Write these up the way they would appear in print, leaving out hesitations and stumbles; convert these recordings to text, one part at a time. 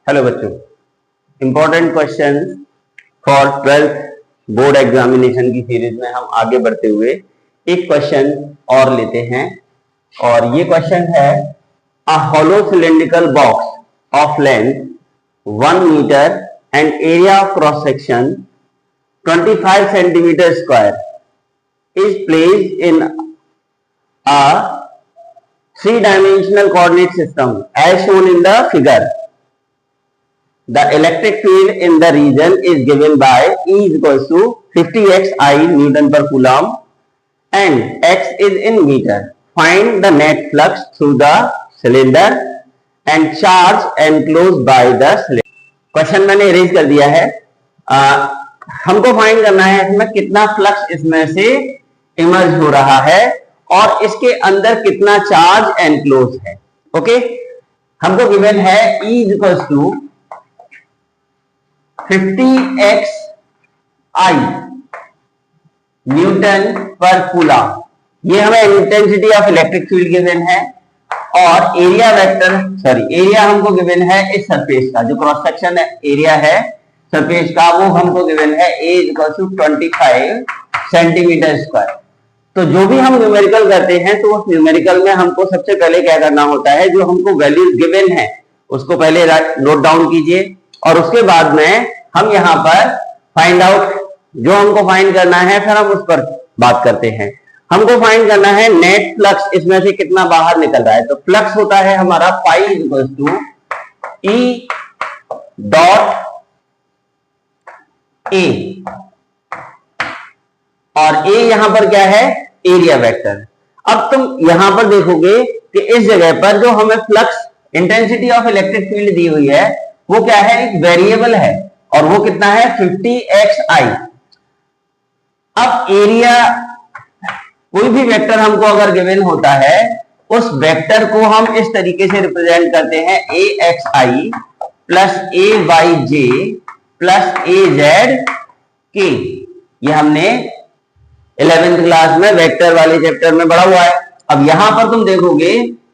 Hello बच्चों, important question for 12th board examination की series में हम आगे बढ़ते हुए एक क्वेश्चन और लेते हैं और ये क्वेश्चन है a hollow cylindrical box of length 1 metre and area of cross section 25 centimetre square is placed in a 3-dimensional coordinate system as shown in the figure. The electric field in the region is given by E is equals to 50x I Newton per Coulomb and x is in meter. Find the net flux through the cylinder and charge enclosed by the cylinder. Question मैंने erase कर दिया है। हमको find करना है इसमें कितना flux इसमें से इमर्ज हो रहा है और इसके अंदर कितना चार्ज एनक्लोज है। ओके, हमको गिवन है E is equals to 50x I newton per coulomb, ये हमें intensity of electric field given है और एरिया वेक्टर एरिया हमको गिवन है इस सरफेस का, जो क्रॉस सेक्शन एरिया है सरफेस का, वो हमको गिवन है A equal to 25 centimetre square. तो जो भी हम न्यूमेरिकल करते हैं तो उस न्यूमेरिकल में हमको सबसे पहले क्या करना होता है, जो हमको वैल्यूज गिवन है उसको पहले नोट डाउन कीजिए और उसके बाद में हम यहाँ पर फाइंड आउट जो हमको फाइंड करना है फिर हम उस पर बात करते हैं। हमको फाइंड करना है नेट फ्लक्स, इसमें से कितना बाहर निकल रहा है। तो फ्लक्स होता है हमारा phi equal to E dot A और ए यहां पर क्या है, एरिया वेक्टर। अब तुम यहां पर देखोगे कि इस जगह पर जो हमें flux intensity of electric field दी हुई है वो क्या है, एक वेरिएबल है और वो कितना है 50xi। अब एरिया, कोई भी वेक्टर हमको अगर गिवन होता है उस वेक्टर को हम इस तरीके से रिप्रेजेंट करते हैं axi plus ayj plus azk। ये हमने 11th क्लास में वेक्टर वाले चैप्टर में पढ़ा हुआ है। अब यहां पर तुम देखोगे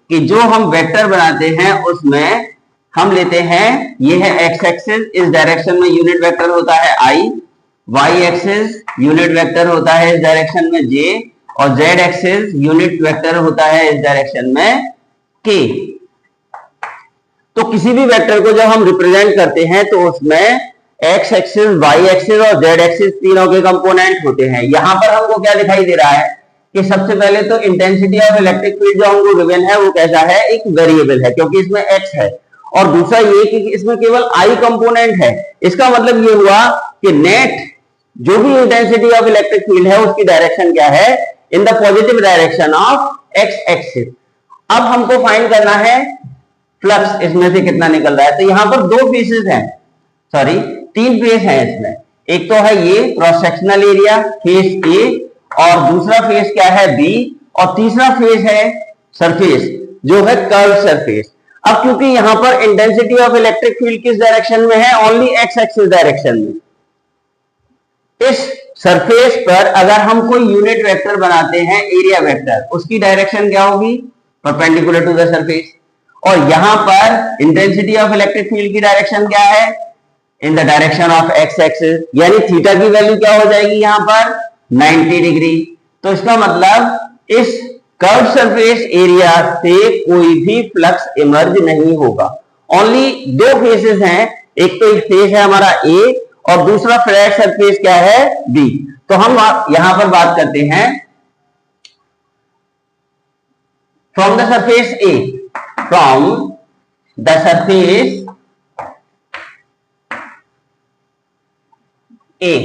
कि जो हम वेक्टर बनाते हैं उसमें हम लेते हैं, ये है x एक्सिस, इस डायरेक्शन में यूनिट वेक्टर होता है i, y axis unit vector होता है इस डायरेक्शन में j और z एक्सिस यूनिट वेक्टर होता है इस डायरेक्शन में k। तो किसी भी वेक्टर को जब हम रिप्रेजेंट करते हैं तो उसमें x एक्सिस, y एक्सिस और z एक्सिस तीनों के कंपोनेंट होते हैं। यहां पर हमको क्या दिखाई दे रहा है कि सबसे पहले तो इंटेंसिटी ऑफ इलेक्ट्रिक फील्ड जो हमको गिवन है वो कैसा है, एक वेरिएबल है क्योंकि इसमें x है, और दूसरा ये कि इसमें केवल I कंपोनेंट है। इसका मतलब ये हुआ कि नेट जो भी इंटेंसिटी ऑफ इलेक्ट्रिक फील्ड है उसकी डायरेक्शन क्या है, in the positive direction of x axis. अब हमको फाइंड करना है फ्लक्स, इसमें से कितना निकल रहा है। तो यहां पर दो फेसेस हैं, तीन फेस हैं इसमें। एक तो है ये क्रॉस सेक्शनल एरिया फेस ए और दूसरा फेस क्या है बी और तीसरा फेस है सरफेस जो है कर्व सरफेस। अब क्योंकि यहां पर इंटेंसिटी ऑफ इलेक्ट्रिक फील्ड किस डायरेक्शन में है, ओनली एक्स एक्सिस डायरेक्शन में। इस सरफेस पर अगर हम कोई यूनिट वेक्टर बनाते हैं एरिया वेक्टर, उसकी डायरेक्शन क्या होगी, परपेंडिकुलर टू द सरफेस। और यहां पर इंटेंसिटी ऑफ इलेक्ट्रिक फील्ड की डायरेक्शन क्या है, in the direction of x axis, यानी थीटा की वैल्यू क्या हो जाएगी यहां पर 90 डिग्री। तो इसका मतलब इस कर्व सरफेस एरिया से कोई भी फ्लक्स इमर्ज नहीं होगा। ओनली दो फेसेस हैं, एक तो एक फेस है हमारा ए और दूसरा फ्लैट सरफेस क्या है बी। तो हम यहां पर बात करते हैं from the surface A, from the surface A.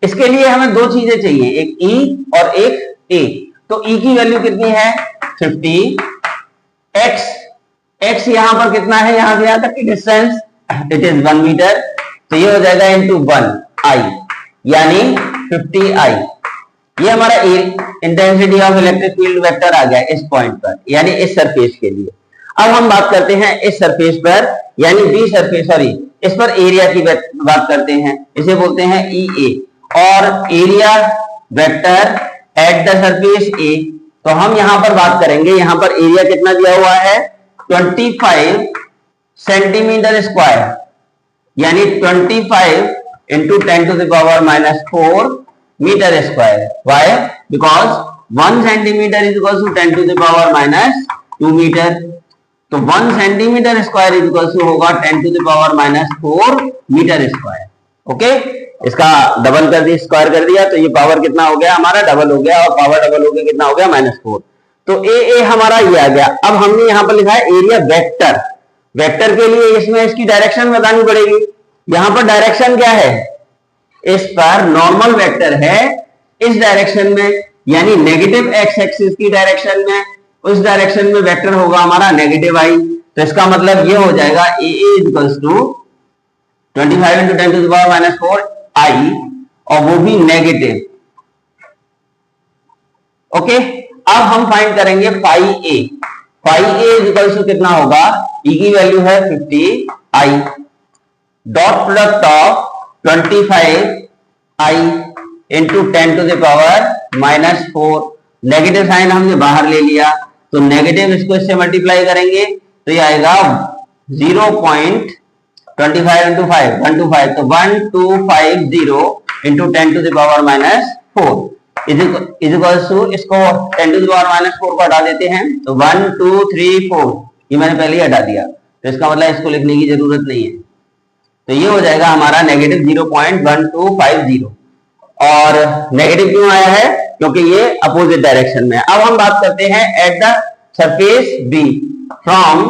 इसके लिए हमें दो चीजें चाहिए, एक E और एक A। तो E की वैल्यू कितनी है 50, x यहां पर कितना है, यहां से यहां तक की डिस्टेंस इट इज 1 मीटर, तो ये हो जाएगा इनटू 1 I यानी 50I। ये हमारा intensity of electric field vector आ गया इस पॉइंट पर, यानी इस सरफेस के लिए। अब हम बात करते हैं इस सरफेस पर, यानी बी सरफेस, इस पर एरिया की बात करते हैं, इसे बोलते हैं EA और area vector eight the surface A. तो हम यहां पर बात करेंगे, यहां पर एरिया कितना दिया हुआ है 25 सेंटीमीटर स्क्वायर, यानी 25 into 10⁻⁻4 metre square. Why? Because 1 centimetre is equal to 10⁻⁻2 metre. तो 1 centimetre square is equal to होगा 10⁻⁴ मीटर स्क्वायर। ओके, इसका डबल कर दिया, स्क्वायर कर दिया, तो ये पावर कितना हो गया हमारा, डबल हो गया, और पावर डबल हो गया कितना हो गया, -4। तो ए हमारा ये आ गया। अब हमने यहां पर लिखा है एरिया वेक्टर। वेक्टर के लिए इसमें इसकी डायरेक्शन बतानी पड़ेगी। यहां पर डायरेक्शन क्या है, इस पर नॉर्मल वेक्टर है इस डायरेक्शन में, यानी नेगेटिव एक्स एक्सिस की डायरेक्शन में, उस डायरेक्शन में वेक्टर होगा हमारा नेगेटिव आई। तो इसका मतलब ये हो जाएगा A is equals to 25 into 10⁻⁻4 I, और वो भी नेगेटिव। ओके, अब हम फाइंड करेंगे phi A. Phi A is equals to कितना होगा, ई की वैल्यू है 50 I, dot product of 25 I into 10⁻⁻4। Negative sign हमने बाहर ले लिया, तो नेगेटिव इसको इससे मल्टीप्लाई करेंगे तो ये आएगा 0.25 इंटू 5 125, तो 1250 इंटू 10⁻⁻4 इज इक्वल्स टू, इसको 10⁻⁻4 को हटा देते हैं तो 1 2 3 4, ये मैंने पहले ही हटा दिया, तो इसका मतलब इसको लिखने की जरूरत नहीं है। तो ये हो जाएगा हमारा नेगेटिव 0.1250। और नेगेटिव क्यों आया है, क्योंकि ये अपोजिट डायरेक्शन में है। अब हम बात करते हैं at the surface B, from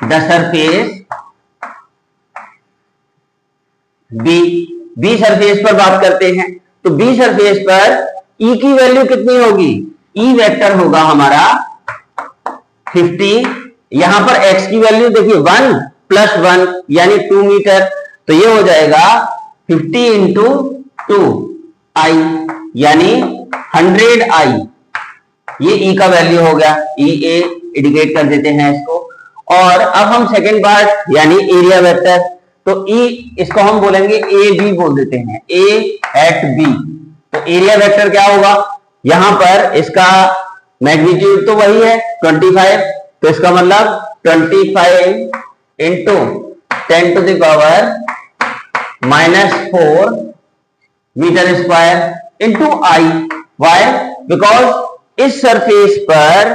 the surface B surface पर बात करते हैं। तो बी सरफेस पर ई की वैल्यू कितनी होगी, ई वेक्टर होगा हमारा 50। यहां पर एक्स की वैल्यू देखिए 1 + 1 यानी 2 मीटर, तो ये हो जाएगा 50 इंटू 2 आई, यानी 100 आई। ये ई का वैल्यू हो गया, ई ए इंडिकेट कर देते हैं इसको। और अब हम सेकेंड पार्ट यानी एरिया वेक्टर, तो ई इसको हम बोलेंगे ए बी बोल देते हैं, ए एट बी। तो एरिया वेक्टर क्या होगा, यहां पर इसका मैग्नीट्यूड तो वही है 25, तो इसका मतलब 25 into 10⁻⁻4 metre square into I. Why? Because इस सरफेस पर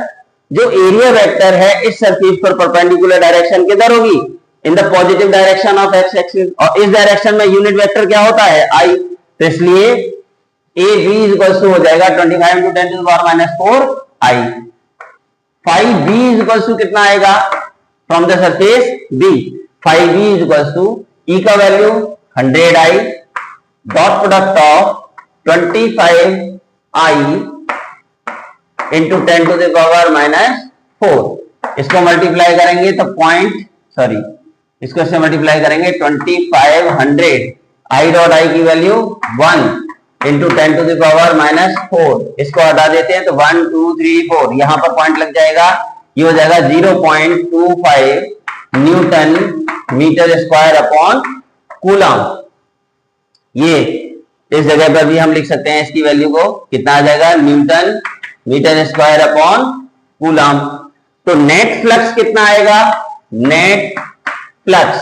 जो एरिया वेक्टर है इस सरफेस पर परपेंडिकुलर डायरेक्शन किधर होगी, in the positive direction of x axis, और इस डायरेक्शन में यूनिट वेक्टर क्या होता है, आई। तो इसलिए ए बी इक्वल्स टू हो जाएगा 25 into 10⁻⁻4 I. 5b is equals to कितना आएगा, from the surface B 5b is equals to E का value 100 I, dot product of 25 I into 10⁻⁻4। इसको मल्टीप्लाई करेंगे तो इसको इससे मल्टीप्लाई करेंगे 2500 आई डॉट आई की वैल्यू 1 इंटू 10⁻⁻4, इसको हटा देते हैं तो 1 2 3 4, यहां पर पॉइंट लग जाएगा, ये हो जाएगा 0.25 newton metre square upon coulomb. ये इस जगह पर भी हम लिख सकते हैं इसकी वैल्यू को, कितना आ जाएगा, newton metre square upon coulomb. तो नेट फ्लक्स कितना आएगा, net flux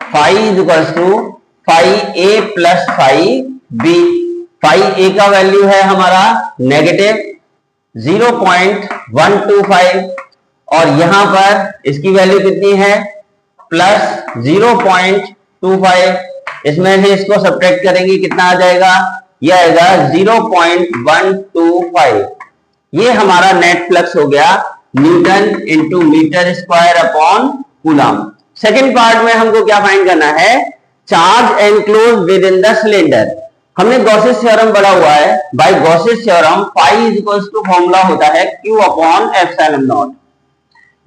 phi is equals to phi A plus phi B. Phi A का वैल्यू है हमारा नेगेटिव 0.125, और यहां पर इसकी वैल्यू कितनी है, प्लस 0.25। इसमें से इसको सब्ट्रैक्ट करेंगे कितना आ जाएगा, यह आएगा 0.125। ये हमारा नेट फ्लक्स हो गया newton into metre square upon coulomb. Second part में हमको क्या फाइंड करना है, charge enclose within the cylinder. हमने गॉसेस थ्योरम पढ़ा हुआ है, by Gauss's theorem phi is equals to formula होता है Q अपॉन एप्सिलॉन नॉट,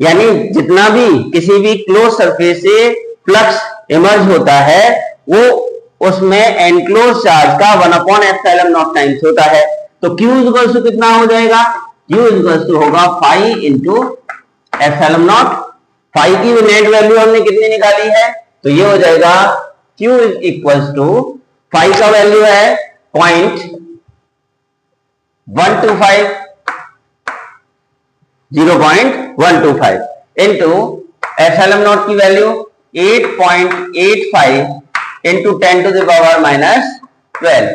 यानी जितना भी किसी भी क्लोज सरफेस से फ्लक्स इमर्ज होता है वो उसमें एनक्लोज चार्ज का 1 अपॉन एप्सिलॉन नॉट टाइम्स होता है। तो Q इज इक्वल्स टू कितना हो जाएगा, Q इज इक्वल्स टू होगा phi into epsilon naught. Phi की नेट वैल्यू हमने कितनी निकाली है, तो ये हो जाएगा Q is equals to, phi का वैल्यू है 0.125 इंटू एप्सिलॉन नॉट की value 8.85 into 10 to the power minus 12।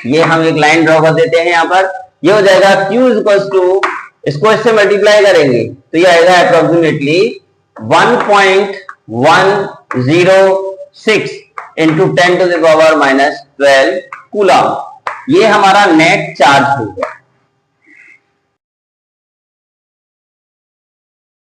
ये हम एक लाइन ड्रॉ कर देते हैं यहां पर। ये हो जाएगा Q इक्वल्स टू, इसको इससे मल्टीप्लाई करेंगे तो ये आएगा approximately 1.106 into 10 to the power minus 12 coulomb. ये हमारा नेट चार्ज हो गया।